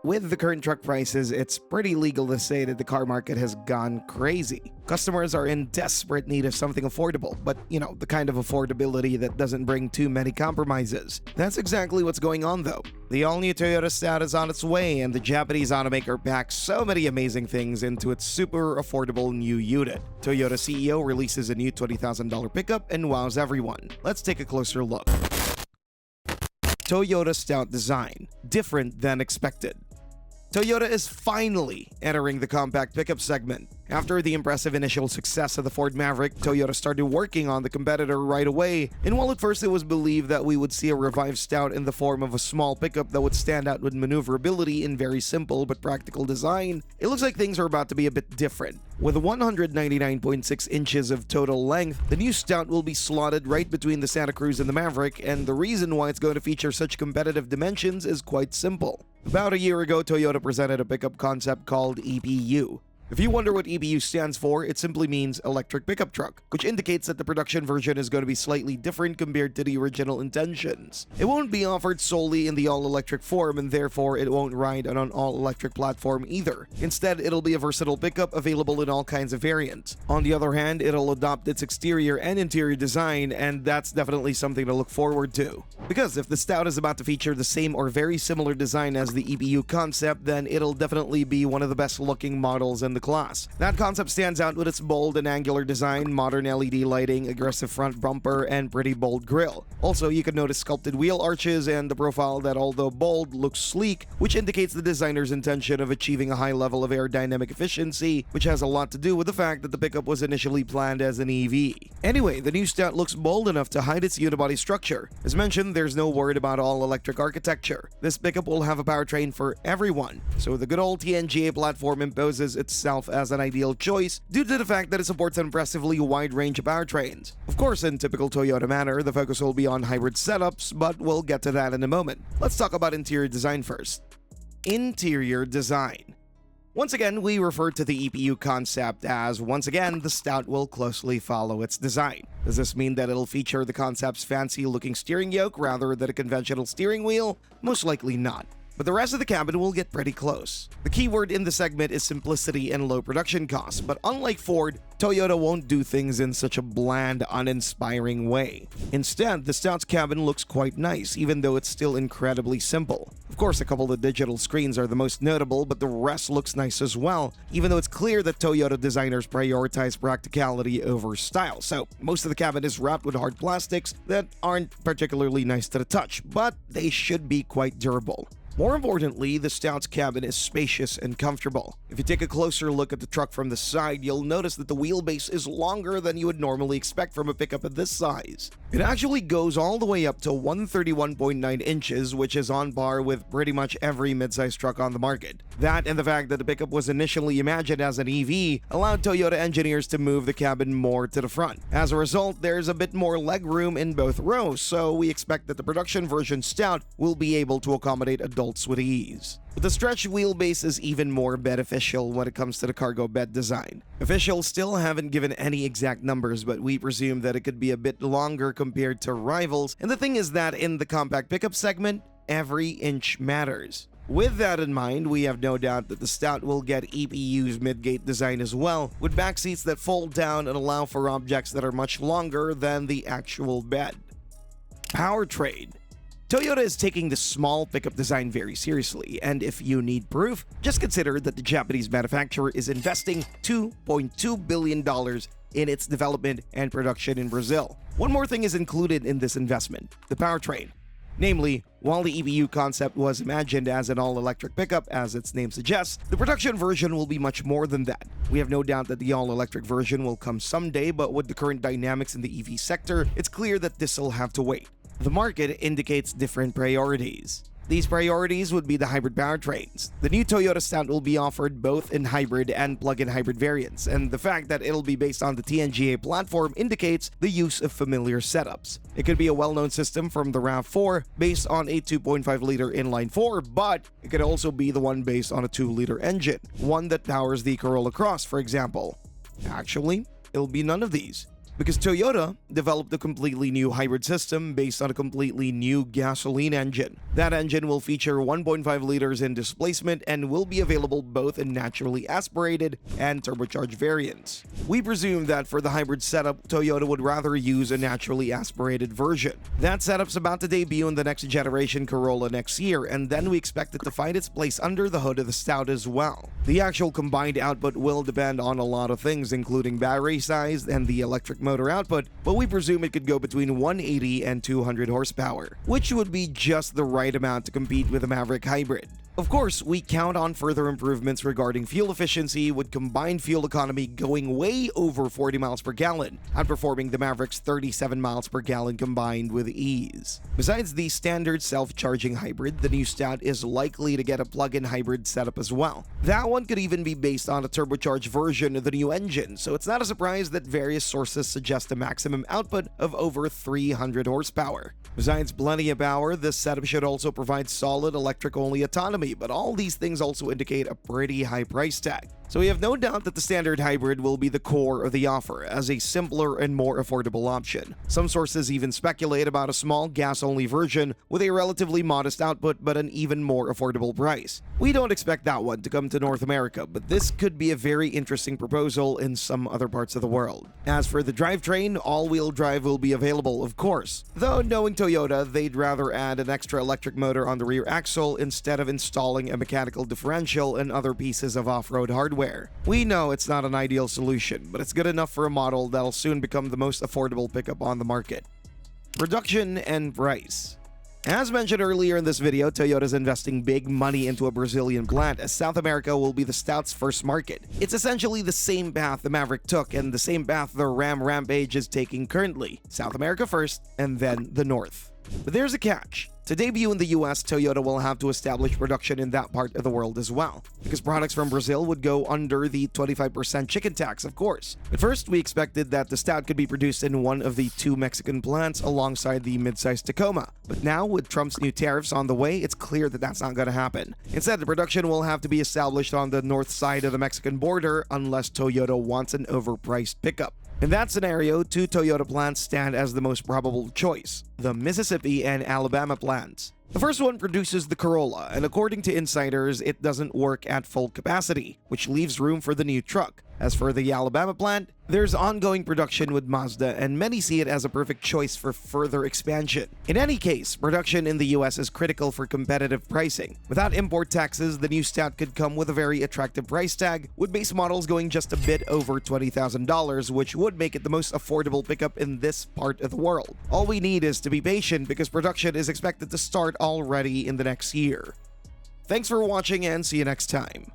With the current truck prices, it's pretty legal to say that the car market has gone crazy. Customers are in desperate need of something affordable, but the kind of affordability that doesn't bring too many compromises. That's exactly what's going on though. The all-new Toyota Stout is on its way, and the Japanese automaker packs so many amazing things into its super affordable new unit. Toyota CEO releases a new $20,000 pickup and wows everyone. Let's take a closer look. Toyota Stout design, different than expected. Toyota is finally entering the compact pickup segment. After the impressive initial success of the Ford Maverick, Toyota started working on the competitor right away, and while at first it was believed that we would see a revived Stout in the form of a small pickup that would stand out with maneuverability in very simple but practical design, it looks like things are about to be a bit different. With 199.6 inches of total length, the new Stout will be slotted right between the Santa Cruz and the Maverick, and the reason why it's going to feature such competitive dimensions is quite simple. About a year ago, Toyota presented a pickup concept called EPU. If you wonder what EPU stands for, it simply means electric pickup truck, which indicates that the production version is going to be slightly different compared to the original intentions. It won't be offered solely in the all-electric form, and therefore it won't ride on an all-electric platform either. Instead, it'll be a versatile pickup available in all kinds of variants. On the other hand, it'll adopt its exterior and interior design, and that's definitely something to look forward to. Because if the Stout is about to feature the same or very similar design as the EPU concept, then it'll definitely be one of the best looking models in the class. That concept stands out with its bold and angular design, modern LED lighting, aggressive front bumper, and pretty bold grille. Also, you can notice sculpted wheel arches and the profile that, although bold, looks sleek, which indicates the designer's intention of achieving a high level of aerodynamic efficiency, which has a lot to do with the fact that the pickup was initially planned as an EV. Anyway, the new Stout looks bold enough to hide its unibody structure. As mentioned, there's no word about all-electric architecture. This pickup will have a powertrain for everyone, so the good old TNGA platform imposes itself as an ideal choice due to the fact that it supports an impressively wide range of powertrains. Of course, in typical Toyota manner, the focus will be on hybrid setups, but we'll get to that in a moment. Let's talk about interior design first. Interior design. Once again, we refer to the EPU concept as, once again, the Stout will closely follow its design. Does this mean that it'll feature the concept's fancy-looking steering yoke rather than a conventional steering wheel? Most likely not. But the rest of the cabin will get pretty close. The keyword in the segment is simplicity and low production costs, but unlike Ford, Toyota won't do things in such a bland, uninspiring way. Instead, the Stout's cabin looks quite nice, even though it's still incredibly simple. Of course, a couple of digital screens are the most notable, but the rest looks nice as well, even though it's clear that Toyota designers prioritize practicality over style. So, most of the cabin is wrapped with hard plastics that aren't particularly nice to the touch, but they should be quite durable. More importantly, the Stout's cabin is spacious and comfortable. If you take a closer look at the truck from the side, you'll notice that the wheelbase is longer than you would normally expect from a pickup of this size. It actually goes all the way up to 131.9 inches, which is on par with pretty much every midsize truck on the market. That and the fact that the pickup was initially imagined as an EV allowed Toyota engineers to move the cabin more to the front. As a result, there's a bit more legroom in both rows, so we expect that the production version Stout will be able to accommodate adults with ease. But the stretched wheelbase is even more beneficial when it comes to the cargo bed design. Officials still haven't given any exact numbers, but we presume that it could be a bit longer compared to rivals, and the thing is that in the compact pickup segment, every inch matters. With that in mind, we have no doubt that the Stout will get EPU's midgate design as well, with back seats that fold down and allow for objects that are much longer than the actual bed. Powertrain. Toyota is taking the small pickup design very seriously, and if you need proof, just consider that the Japanese manufacturer is investing $2.2 billion in its development and production in Brazil. One more thing is included in this investment: the powertrain. Namely, while the EPU concept was imagined as an all-electric pickup, as its name suggests, the production version will be much more than that. We have no doubt that the all-electric version will come someday, but with the current dynamics in the EV sector, it's clear that this will have to wait. The market indicates different priorities. These priorities would be the hybrid powertrains. The new Toyota Stout will be offered both in hybrid and plug-in hybrid variants, and the fact that it'll be based on the TNGA platform indicates the use of familiar setups. It could be a well-known system from the RAV4 based on a 2.5-liter inline-4, but it could also be the one based on a 2-liter engine, one that powers the Corolla Cross, for example. Actually, it'll be none of these. because Toyota developed a completely new hybrid system based on a completely new gasoline engine. That engine will feature 1.5 liters in displacement and will be available both in naturally aspirated and turbocharged variants. We presume that for the hybrid setup, Toyota would rather use a naturally aspirated version. That setup's about to debut in the next generation Corolla next year, and then we expect it to find its place under the hood of the Stout as well. The actual combined output will depend on a lot of things, including battery size and the electric motor output, but we presume it could go between 180 and 200 horsepower, which would be just the right amount to compete with the Maverick Hybrid. Of course, we count on further improvements regarding fuel efficiency, with combined fuel economy going way over 40 miles per gallon, outperforming the Maverick's 37 miles per gallon combined with ease. Besides the standard self-charging hybrid, the new Stout is likely to get a plug-in hybrid setup as well. That one could even be based on a turbocharged version of the new engine, so it's not a surprise that various sources suggest a maximum output of over 300 horsepower. Besides plenty of power, this setup should also provide solid electric-only autonomy, but all these things also indicate a pretty high price tag. So we have no doubt that the standard hybrid will be the core of the offer, as a simpler and more affordable option. Some sources even speculate about a small gas-only version with a relatively modest output but an even more affordable price. We don't expect that one to come to North America, but this could be a very interesting proposal in some other parts of the world. As for the drivetrain, all-wheel drive will be available, of course. Though knowing Toyota, they'd rather add an extra electric motor on the rear axle instead of installing a mechanical differential and other pieces of off-road hardware. We know it's not an ideal solution, but it's good enough for a model that'll soon become the most affordable pickup on the market. Production and price. As mentioned earlier in this video, Toyota is investing big money into a Brazilian plant, as South America will be the Stout's first market. It's essentially the same path the Maverick took and the same path the Ram Rampage is taking currently. South America first, and then the North. But there's a catch. To debut in the US, Toyota will have to establish production in that part of the world as well, because products from Brazil would go under the 25% chicken tax, of course. At first, we expected that the Stout could be produced in one of the two Mexican plants alongside the mid-sized Tacoma. But now, with Trump's new tariffs on the way, it's clear that that's not going to happen. Instead, the production will have to be established on the north side of the Mexican border unless Toyota wants an overpriced pickup. In that scenario, two Toyota plants stand as the most probable choice: the Mississippi and Alabama plants. The first one produces the Corolla, and according to insiders, it doesn't work at full capacity, which leaves room for the new truck. As for the Alabama plant, there's ongoing production with Mazda, and many see it as a perfect choice for further expansion. In any case, production in the US is critical for competitive pricing. Without import taxes, the new Stout could come with a very attractive price tag, with base models going just a bit over $20,000, which would make it the most affordable pickup in this part of the world. All we need is to be patient, because production is expected to start already in the next year. Thanks for watching, and see you next time.